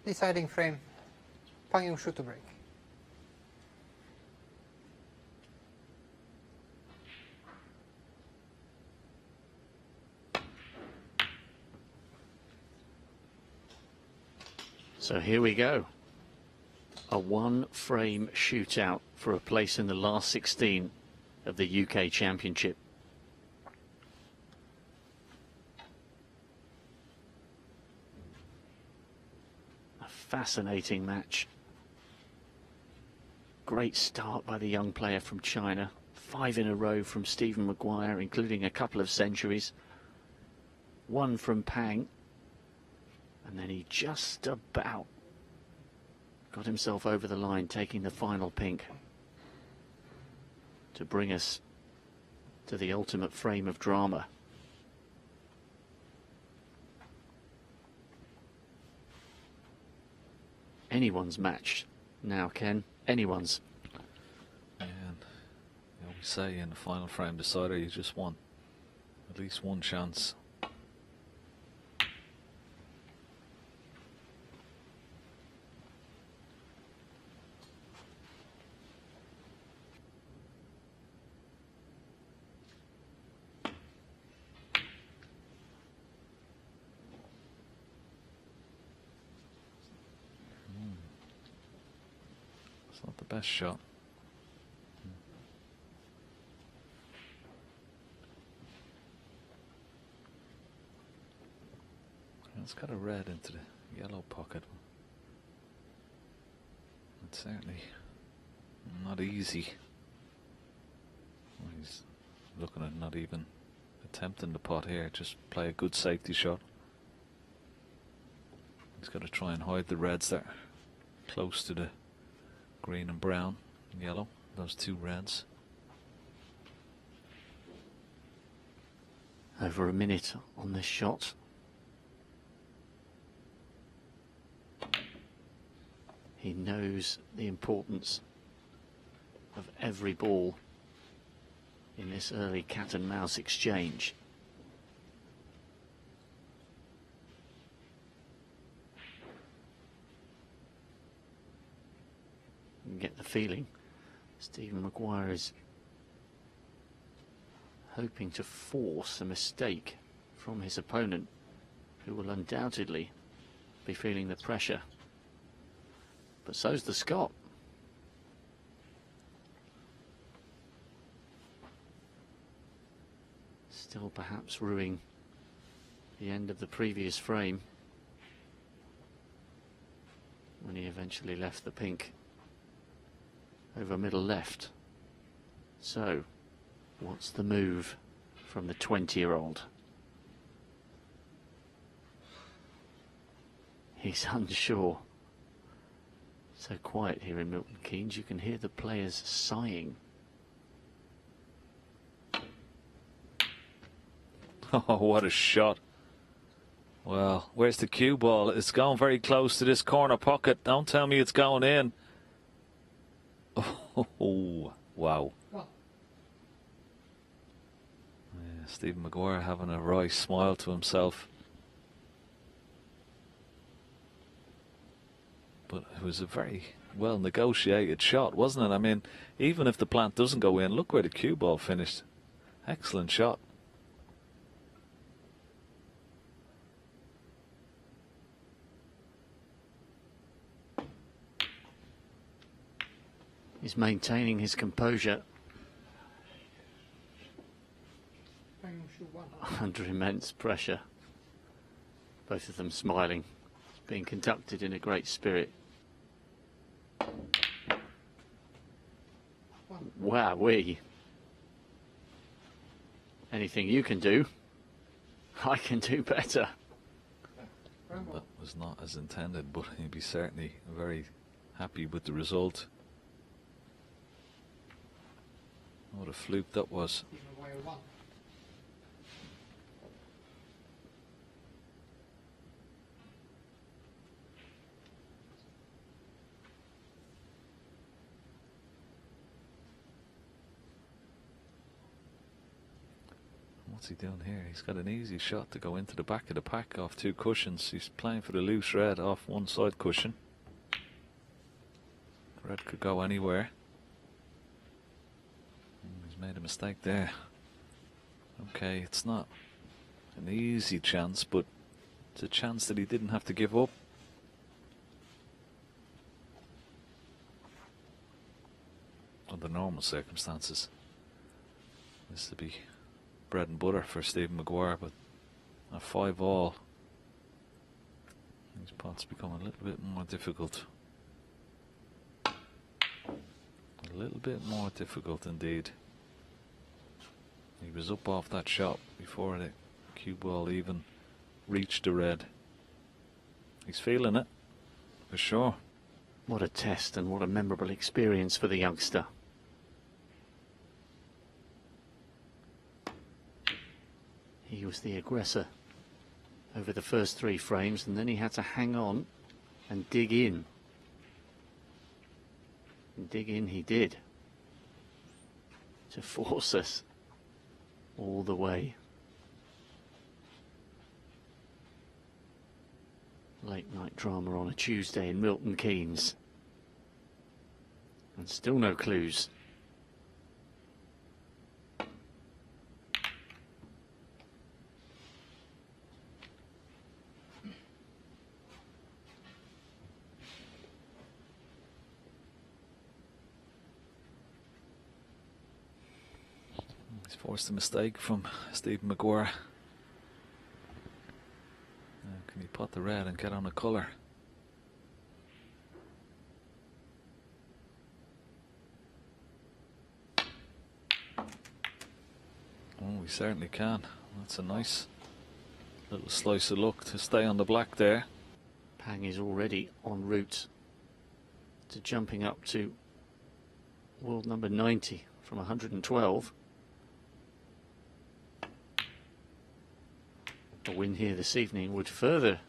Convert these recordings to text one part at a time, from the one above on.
Deciding frame, Junxu to break. So here we go. A one-frame shootout for a place in the last 16 of the UK Championship. A fascinating match. Great start by the young player from China. 5 in a row from Stephen Maguire, including a couple of centuries. 1 from Pang. And then he just about got himself over the line, taking the final pink to bring us to the ultimate frame of drama. Anyone's match now, Ken. Anyone's. And you know, we say in the final frame decider, you just want at least one chance. Not the best shot. It's got a red into the yellow pocket. It's certainly not easy. Well, he's looking at not even attempting the pot here, just play a good safety shot. He's got to try and hide the reds there, close to the green and brown and yellow, those 2 reds. Over a minute on this shot. He knows the importance of every ball in this early cat and mouse exchange. You get the feeling Stephen Maguire is hoping to force a mistake from his opponent, who will undoubtedly be feeling the pressure. But so's the Scot. Still perhaps ruining the end of the previous frame when he eventually left the pink over middle left. So, what's the move from the 20-year-old? He's unsure. So quiet here in Milton Keynes, you can hear the players sighing. Oh, what a shot. Well, where's the cue ball? It's going very close to this corner pocket. Don't tell me it's going in. Oh, wow. Yeah, Stephen Maguire having a wry smile to himself. But it was a very well negotiated shot, wasn't it? I mean, even if the plant doesn't go in, look where the cue ball finished. Excellent shot. He's maintaining his composure under immense pressure. Both of them smiling. It's being conducted in a great spirit. Wowee. Anything you can do, I can do better. That was not as intended, but he'd be certainly very happy with the result. What a fluke that was. What's he doing here? He's got an easy shot to go into the back of the pack off 2 cushions. He's playing for the loose red off one side cushion. Red could go anywhere. He's made a mistake there. Okay, it's not an easy chance, but it's a chance that he didn't have to give up. Under normal circumstances, this would be bread and butter for Stephen Maguire, but a 5-all, these pots become a little bit more difficult. A little bit more difficult indeed. He was up off that shot before the cue ball even reached the red. He's feeling it, for sure. What a test and what a memorable experience for the youngster. He was the aggressor over the first 3 frames, and then he had to hang on and dig in. And dig in he did, to force us all the way. Late night drama on a Tuesday in Milton Keynes. And still no clues. He's forced a mistake from Stephen Maguire. Can he pot the red and get on a colour? Oh, we certainly can. That's a nice little slice of luck to stay on the black there. Pang is already en route to jumping up to world number 90 from 112. A win here this evening would further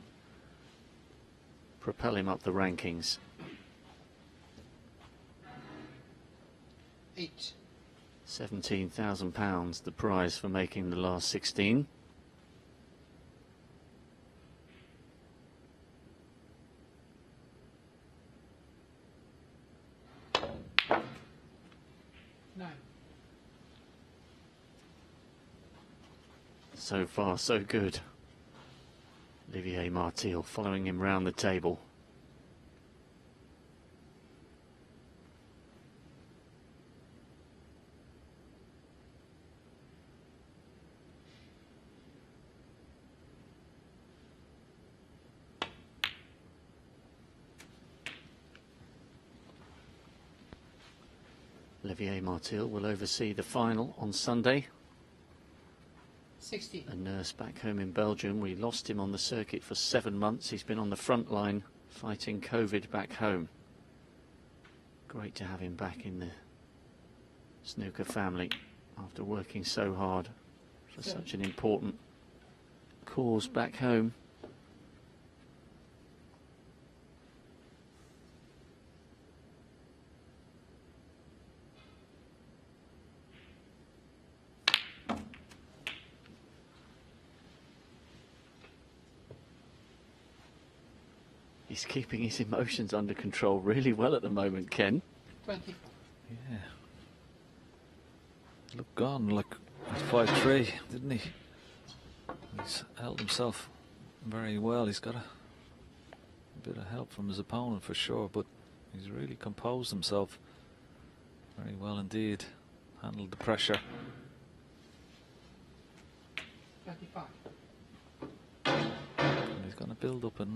propel him up the rankings. 8. £17,000 the prize for making the last 16. So far, so good. Olivier Martial following him round the table. Olivier Martial will oversee the final on Sunday. 16. A nurse back home in Belgium. We lost him on the circuit for 7 months. He's been on the front line fighting COVID back home. Great to have him back in the snooker family after working so hard for such an important cause back home. He's keeping his emotions under control really well at the moment, Ken. 20. Yeah. Looked gone like 5-3, didn't he? He's held himself very well. He's got a bit of help from his opponent for sure, but he's really composed himself very well indeed. Handled the pressure. 25. And he's going to build up a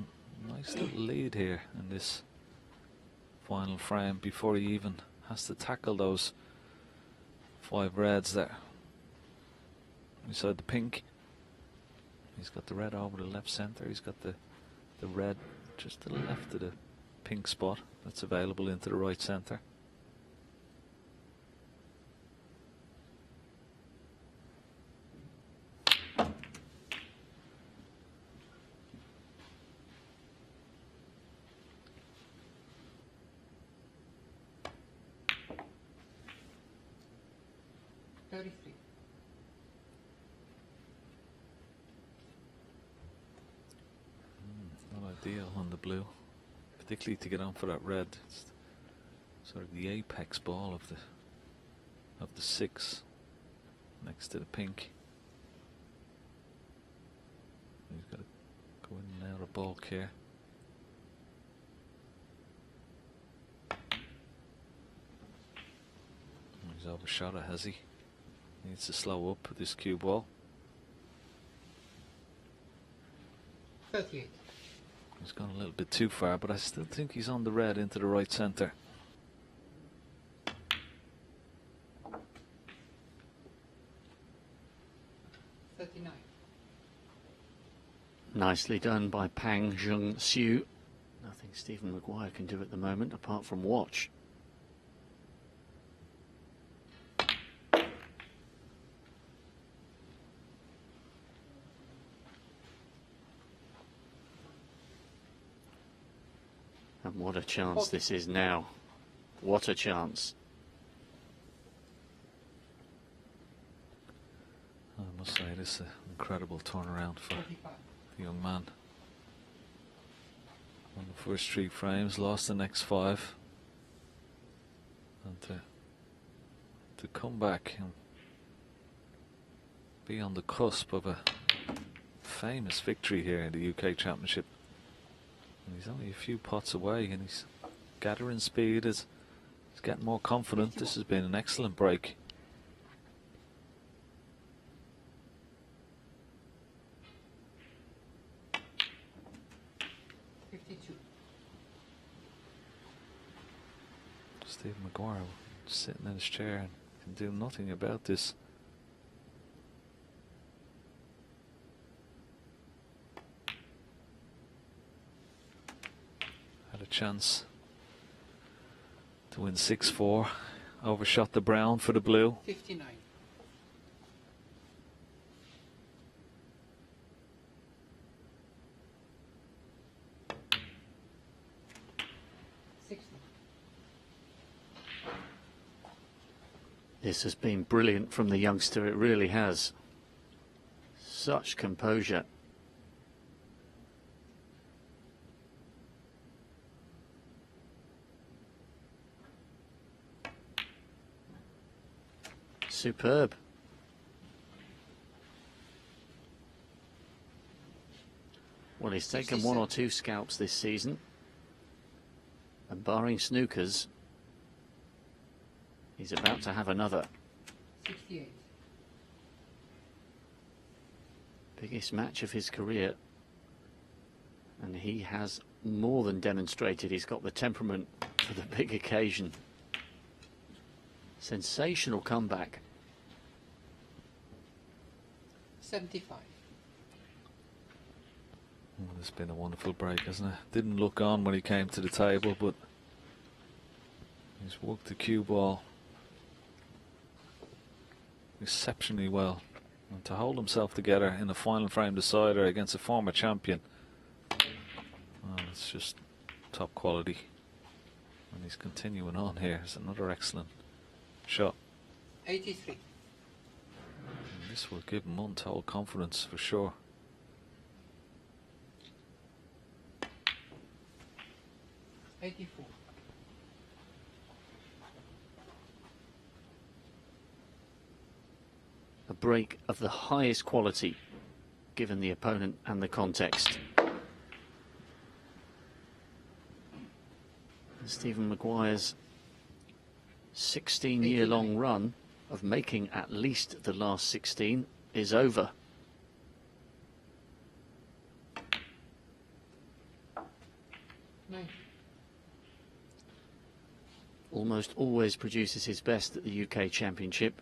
nice little lead here in this final frame before he even has to tackle those 5 reds there beside the pink. He's got the red over the left centre. He's got the red just to the left of the pink spot that's available into the right centre. ideal on the blue, particularly to get on for that red. It's sort of the apex ball of the 6 next to the pink. He's got to go in and out of bulk here. He's overshot it, has he? Needs to slow up with this cue ball. 38. He's gone a little bit too far, but I still think he's on the red into the right centre. Nicely done by Pang Junxu. Nothing Stephen Maguire can do at the moment apart from watch. And what a chance this is now. What a chance. I must say, this is an incredible turnaround for the young man. On the first 3 frames, lost the next 5. And to come back and be on the cusp of a famous victory here in the UK Championship. And he's only a few pots away, and he's gathering speed as he's getting more confident. This has been an excellent break. Stephen Maguire sitting in his chair and can do nothing about this. Had a chance to win 6-4. Overshot the brown for the blue. 59. This has been brilliant from the youngster, it really has. Such composure. Superb. Well, he's taken 1 or 2 scalps this season, and barring snookers, he's about to have another. 68. Biggest match of his career, and he has more than demonstrated he's got the temperament for the big occasion. Sensational comeback. 75. Well, it's been a wonderful break, hasn't it? Didn't look on when he came to the table, but he's worked the cue ball exceptionally well. And to hold himself together in a final frame decider against a former champion, well, it's just top quality. And he's continuing on here. It's another excellent shot. 83. And this will give him untold confidence for sure. 84. A break of the highest quality, given the opponent and the context. Stephen Maguire's 16-year-long run of making at least the last 16 is over. Almost always produces his best at the UK Championship.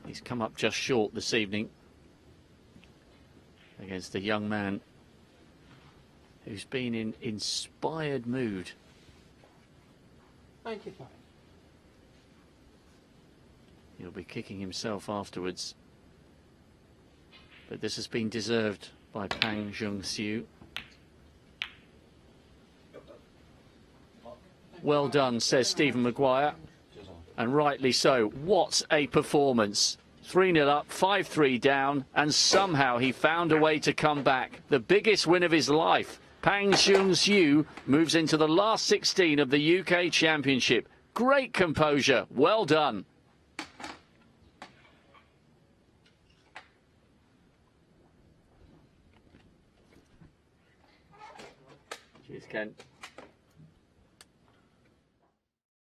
He's come up just short this evening against a young man who's been in inspired mood. 95. He'll be kicking himself afterwards. But this has been deserved by Pang Junxu. Well done, says Stephen Maguire. And rightly so. What a performance. 3-0 up, 5-3 down, and somehow he found a way to come back. The biggest win of his life. Pang Junxu moves into the last 16 of the UK Championship. Great composure. Well done. Cheers, Ken.